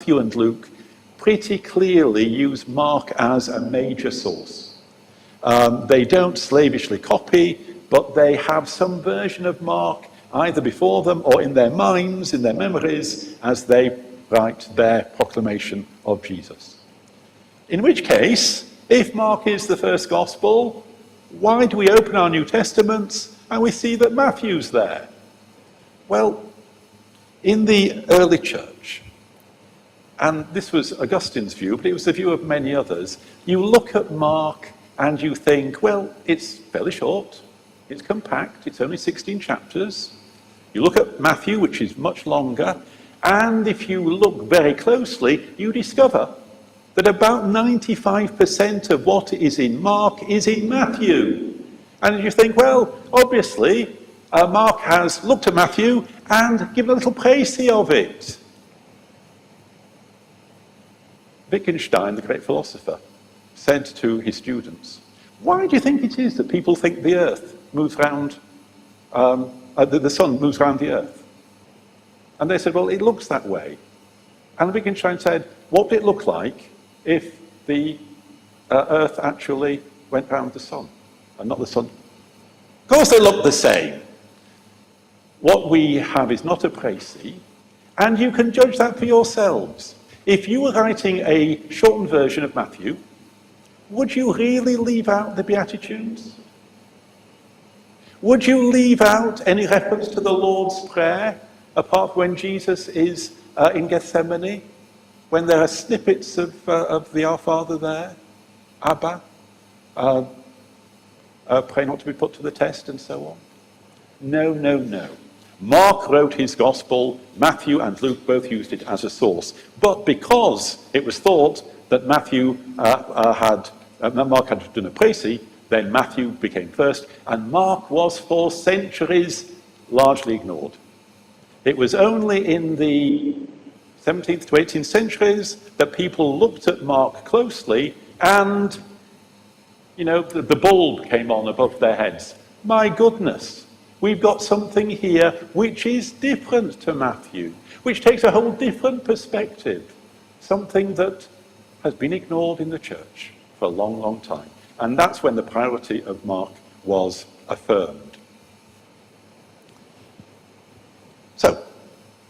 Matthew and Luke pretty clearly use Mark as a major source. They don't slavishly copy, but they have some version of Mark either before them or in their minds, in their memories, as they write their proclamation of Jesus. In which case, if Mark is the first gospel, why do we open our New Testaments and we see that Matthew's there? Well, in the early church, and this was Augustine's view, but it was the view of many others, you look at Mark and you think, well, it's fairly short, it's compact, it's only 16 chapters. You look at Matthew, which is much longer, and if you look very closely, you discover that about 95% of what is in Mark is in Matthew. And you think, well, obviously, Mark has looked at Matthew and given a little précis of it. Wittgenstein, the great philosopher, said to his students, why do you think it is that people think the earth moves around, the sun moves around the earth? And they said, well, it looks that way. And Wittgenstein said, what would it look like if the earth actually went round the sun and not the sun? Of course they look the same. What we have is not a précis, and you can judge that for yourselves. If you were writing a shortened version of Matthew, would you really leave out the Beatitudes? Would you leave out any reference to the Lord's Prayer, apart from when Jesus is in Gethsemane, when there are snippets of the Our Father there, Abba, pray not to be put to the test, and so on? No, no, no. Mark wrote his gospel, Matthew and Luke both used it as a source. But because it was thought that Mark had done a précis, then Matthew became first, and Mark was for centuries largely ignored. It was only in the 17th to 18th centuries that people looked at Mark closely and, the bulb came on above their heads. My goodness, we've got something here which is different to Matthew, which takes a whole different perspective, something that has been ignored in the church for a long, long time. And that's when the priority of Mark was affirmed. So,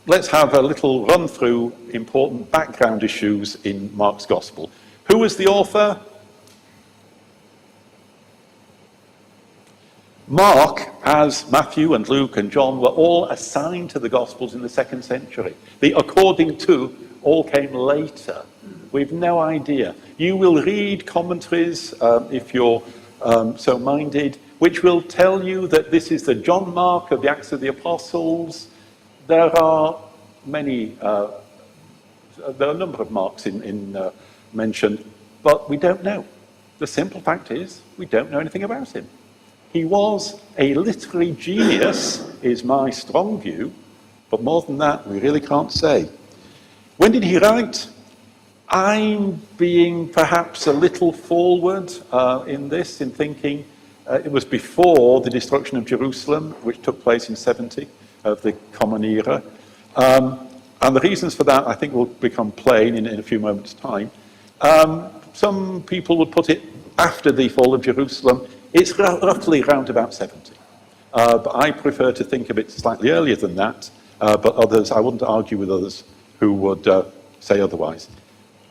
let's have a little run through important background issues in Mark's Gospel. Who was the author? Mark, as Matthew and Luke and John, were all assigned to the Gospels in the 2nd century. The according to all came later. We've no idea. You will read commentaries, if you're so minded, which will tell you that this is the John Mark of the Acts of the Apostles. There are many, there are a number of Marks mentioned, but we don't know. The simple fact is, we don't know anything about him. He was a literary genius, is my strong view, but more than that, we really can't say. When did he write? I'm being perhaps a little forward in thinking it was before the destruction of Jerusalem, which took place in 70 of the Common Era. And the reasons for that, I think, will become plain in a few moments' time. Some people would put it after the fall of Jerusalem. It's roughly around about 70. But I prefer to think of it slightly earlier than that. But others, I wouldn't argue with others who would say otherwise.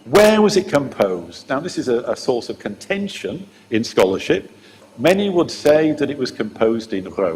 Where was it composed? Now, this is a source of contention in scholarship. Many would say that it was composed in Rome.